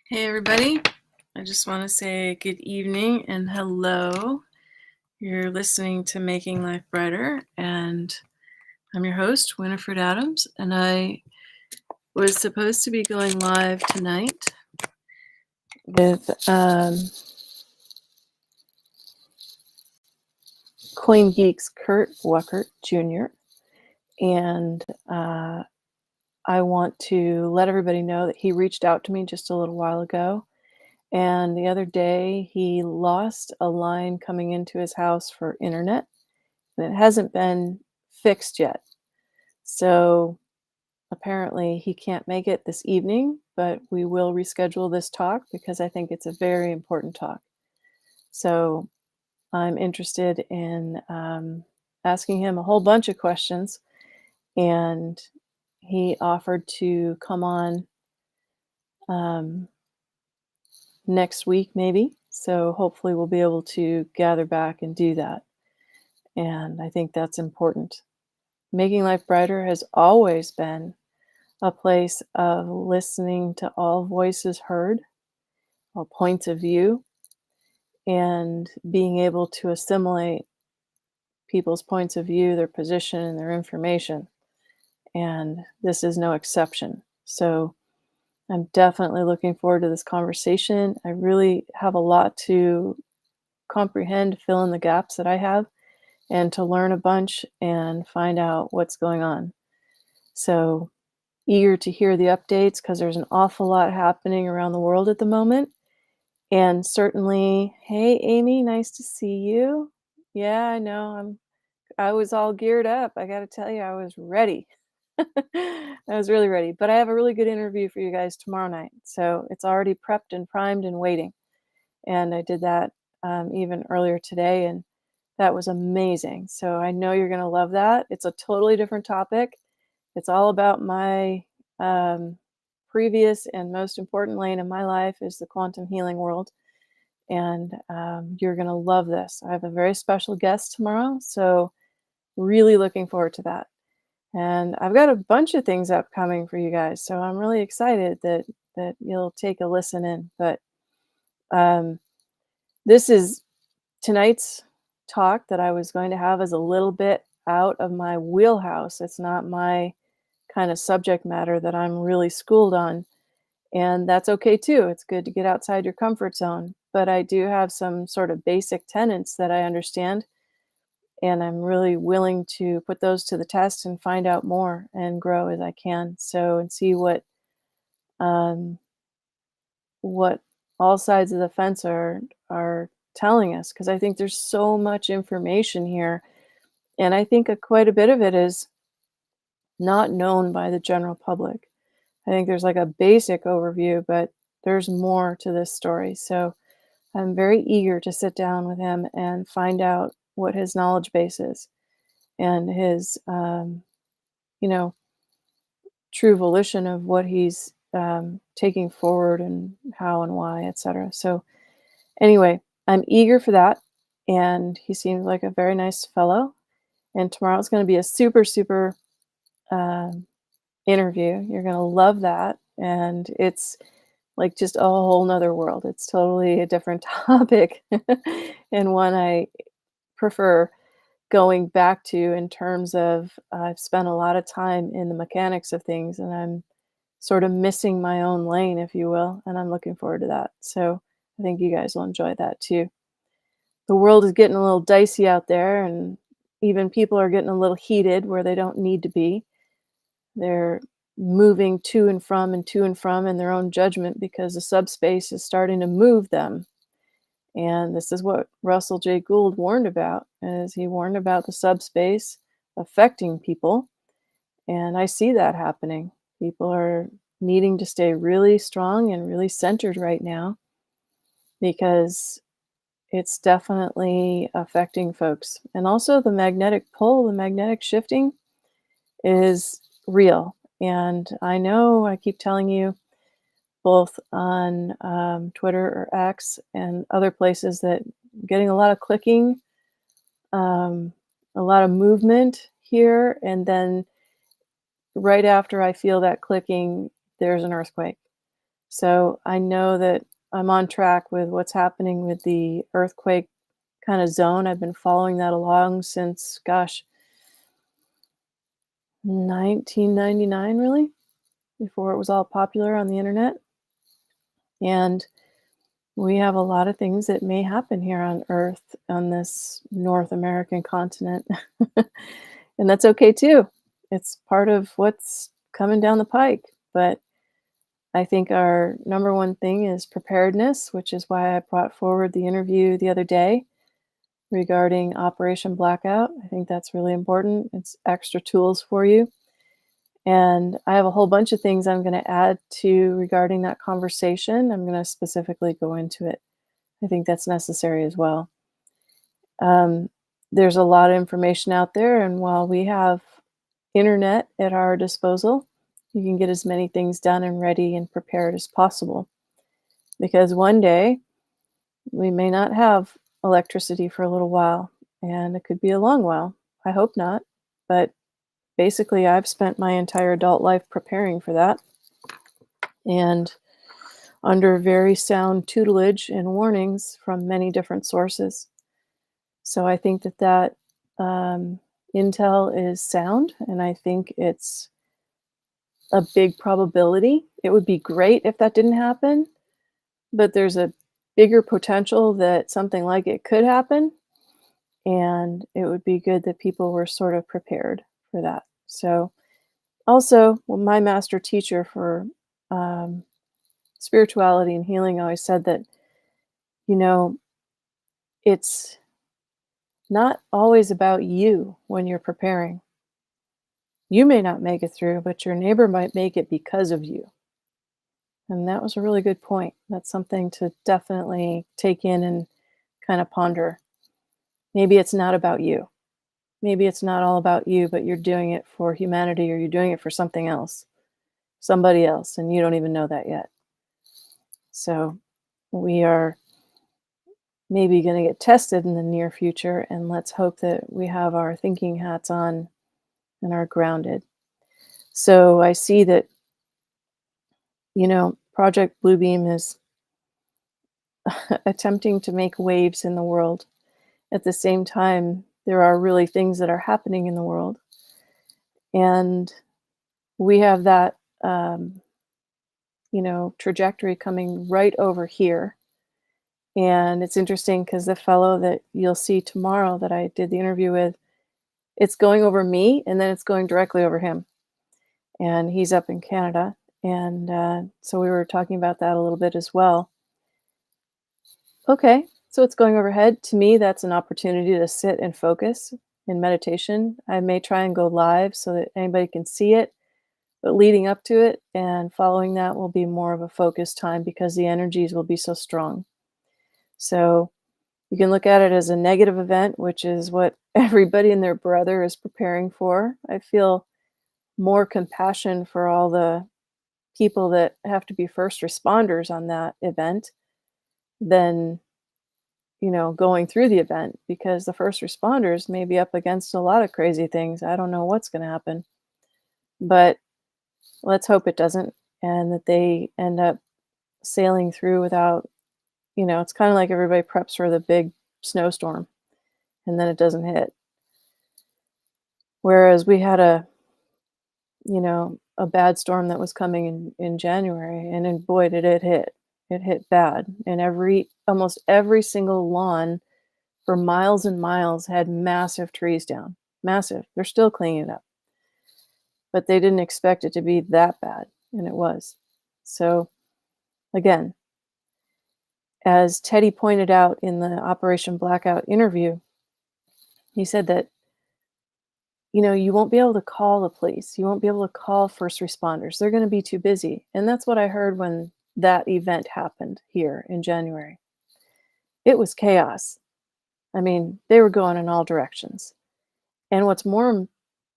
Hey everybody, I just want to say good evening and hello. You're listening to Making Life Brighter, and I'm your host, Winifred Adams, and I was supposed to be going live tonight with CoinGeek's Wuckert Jr., and I want to let everybody know that he reached out to me just a little while ago. And the other day, he lost a line coming into his house for internet, and it hasn't been fixed yet. So apparently, he can't make it this evening, but we will reschedule this talk because I think it's a very important talk. So I'm interested in asking him a whole bunch of questions, and he offered to come on next week, maybe. So hopefully we'll be able to gather back and do that. And I think that's important. Making Life Brighter has always been a place of listening to all voices heard, all points of view, and being able to assimilate people's points of view, their position, and their information. And this is no exception. So I'm definitely looking forward to this conversation. I really have a lot to comprehend, fill in the gaps that I have, and to learn a bunch and find out what's going on. So eager to hear the updates because there's an awful lot happening around the world at the moment. And certainly, hey Amy, nice to see you. Yeah, I know. I was all geared up. I got to tell you, I was ready. I was really ready. But I have a really good interview for you guys tomorrow night. So it's already prepped and primed and waiting. And I did that even earlier today, and that was amazing. So I know you're going to love that. It's a totally different topic. It's all about my previous and most important lane in my life is the quantum healing world. And you're going to love this. I have a very special guest tomorrow. So really looking forward to that. And I've got a bunch of things upcoming for you guys. So I'm really excited that you'll take a listen in. But this is tonight's talk that I was going to have is a little bit out of my wheelhouse. It's not my kind of subject matter that I'm really schooled on. And that's okay too. It's good to get outside your comfort zone. But I do have some sort of basic tenets that I understand. And I'm really willing to put those to the test and find out more and grow as I can. So, and see um, what all sides of the fence are telling us, because I think there's so much information here, and I think quite a bit of it is not known by the general public. I think there's like a basic overview, but there's more to this story. So I'm very eager to sit down with him and find out what his knowledge base is and his, you know, true volition of what he's taking forward and how and why, etc. So anyway, I'm eager for that. And he seems like a very nice fellow. And tomorrow's going to be a super, super um, interview. You're going to love that. And it's like just a whole nother world. It's totally a different topic and one I prefer going back to in terms of I've spent a lot of time in the mechanics of things and I'm sort of missing my own lane, if you will. And I'm looking forward to that. So I think you guys will enjoy that too. The world is getting a little dicey out there, and even people are getting a little heated where they don't need to be. They're moving to and from in their own judgment because the subspace is starting to move them. And this is what Russell J. Gould warned about, as he warned about the subspace affecting people. And I see that happening. People are needing to stay really strong and really centered right now because it's definitely affecting folks. And also the magnetic pull, the magnetic shifting is real. And I know I keep telling you both on Twitter or X and other places that I'm getting a lot of clicking, a lot of movement here. And then right after I feel that clicking, there's an earthquake. So I know that I'm on track with what's happening with the earthquake kind of zone. I've been following that along since, gosh, 1999, really, before it was all popular on the internet. And we have a lot of things that may happen here on Earth, on this North American continent. And that's okay too. It's part of what's coming down the pike. But I think our number one thing is preparedness, which is why I brought forward the interview the other day regarding Operation Blackout. I think that's really important. It's extra tools for you. And I have a whole bunch of things I'm going to add to regarding that conversation. I'm going to specifically go into it. I think that's necessary as well. Um, there's a lot of information out there, and while we have internet at our disposal, you can get as many things done and ready and prepared as possible. Because one day we may not have electricity for a little while, and it could be a long while. I hope not. But basically, I've spent my entire adult life preparing for that. And under very sound tutelage and warnings from many different sources. So I think that intel is sound, and I think it's a big probability. It would be great if that didn't happen, but there's a bigger potential that something like it could happen, and it would be good that people were sort of prepared for that. So also, well, my master teacher for um, spirituality and healing always said that, you know, it's not always about you when you're preparing. You may not make it through, but your neighbor might make it because of you. And that was a really good point. That's something to definitely take in and kind of ponder. Maybe it's not about you. Maybe it's not all about you, but you're doing it for humanity or you're doing it for something else, somebody else, and you don't even know that yet. So we are maybe going to get tested in the near future, and let's hope that we have our thinking hats on and are grounded. So I see that, Project Bluebeam is attempting to make waves in the world. At the same time, there are really things that are happening in the world. And we have that, trajectory coming right over here. And it's interesting because the fellow that you'll see tomorrow that I did the interview with, it's going over me and then it's going directly over him. And he's up in Canada. And so we were talking about that a little bit as well. Okay, so it's going overhead. To me, that's an opportunity to sit and focus in meditation. I may try and go live so that anybody can see it, but leading up to it and following that will be more of a focused time because the energies will be so strong. So you can look at it as a negative event, which is what everybody and their brother is preparing for. I feel more compassion for all the people that have to be first responders on that event than going through the event, because the first responders may be up against a lot of crazy things. I don't know what's going to happen, but let's hope it doesn't, and that they end up sailing through without, it's kind of like everybody preps for the big snowstorm and then it doesn't hit. Whereas we had a bad storm that was coming in January, and then boy, did it hit. It hit bad. And almost every single lawn for miles and miles had massive trees down. Massive. They're still cleaning it up. But they didn't expect it to be that bad, and it was. So, again, as Teddy pointed out in the Operation Blackout interview, he said that, you won't be able to call the police. You won't be able to call first responders. They're going to be too busy. And that's what I heard when that event happened here in January. It was chaos. I mean, they were going in all directions. And what's more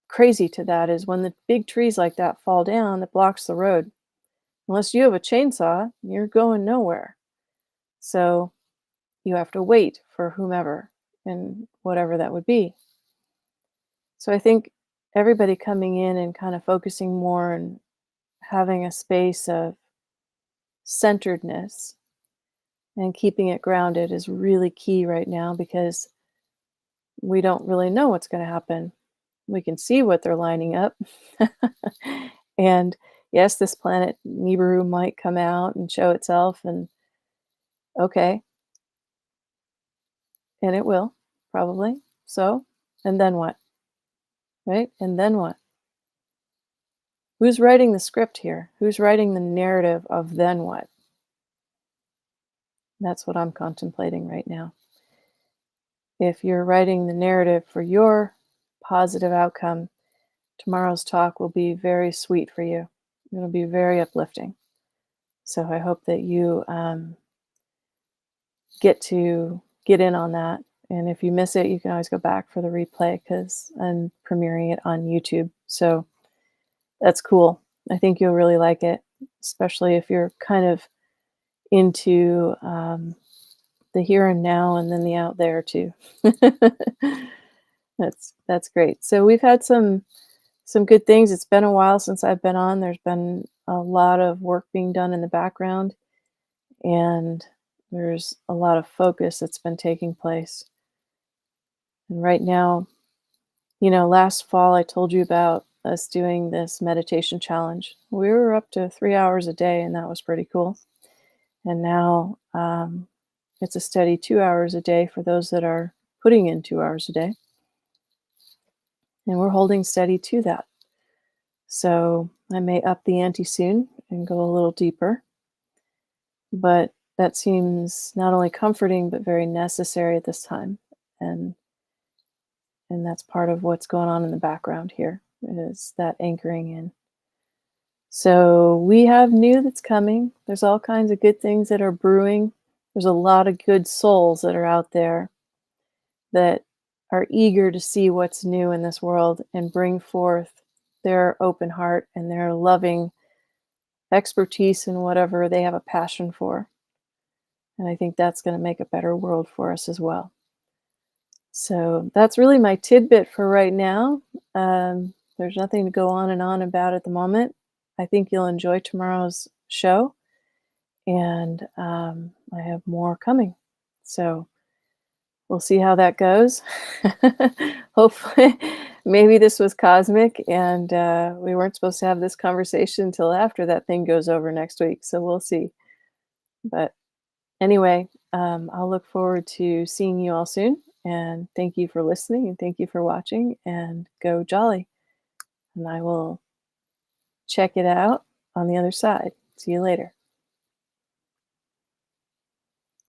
crazy to that is when the big trees like that fall down, it blocks the road. Unless you have a chainsaw, you're going nowhere. So you have to wait for whomever and whatever that would be. So I think everybody coming in and kind of focusing more and having a space of centeredness and keeping it grounded is really key right now because we don't really know what's going to happen. We can see what they're lining up. And yes, this planet Nibiru might come out and show itself, and okay, and it will, probably. So, and then what? Right? And then what? Who's writing the script here? Who's writing the narrative of then what? That's what I'm contemplating right now. If you're writing the narrative for your positive outcome, tomorrow's talk will be very sweet for you. It'll be very uplifting. So I hope that you get to get in on that. And if you miss it, you can always go back for the replay because I'm premiering it on YouTube. So that's cool. I think you'll really like it, especially if you're kind of into the here and now and then the out there too. That's great. So we've had some good things. It's been a while since I've been on. There's been a lot of work being done in the background, and there's a lot of focus that's been taking place. And right now, last fall I told you about us doing this meditation challenge. We were up to 3 hours a day, and that was pretty cool. And now it's a steady 2 hours a day for those that are putting in 2 hours a day. And we're holding steady to that. So I may up the ante soon and go a little deeper. But that seems not only comforting, but very necessary at this time. And that's part of what's going on in the background here, is that anchoring in. So we have new that's coming. There's all kinds of good things that are brewing. There's a lot of good souls that are out there that are eager to see what's new in this world and bring forth their open heart and their loving expertise in whatever they have a passion for. And I think that's going to make a better world for us as well. So that's really my tidbit for right now. There's nothing to go on and on about at the moment. I think you'll enjoy tomorrow's show, and I have more coming. So we'll see how that goes. Hopefully, maybe this was cosmic, and we weren't supposed to have this conversation until after that thing goes over next week. So we'll see. But anyway, I'll look forward to seeing you all soon. And thank you for listening, and thank you for watching, and go jolly. And I will check it out on the other side. See you later.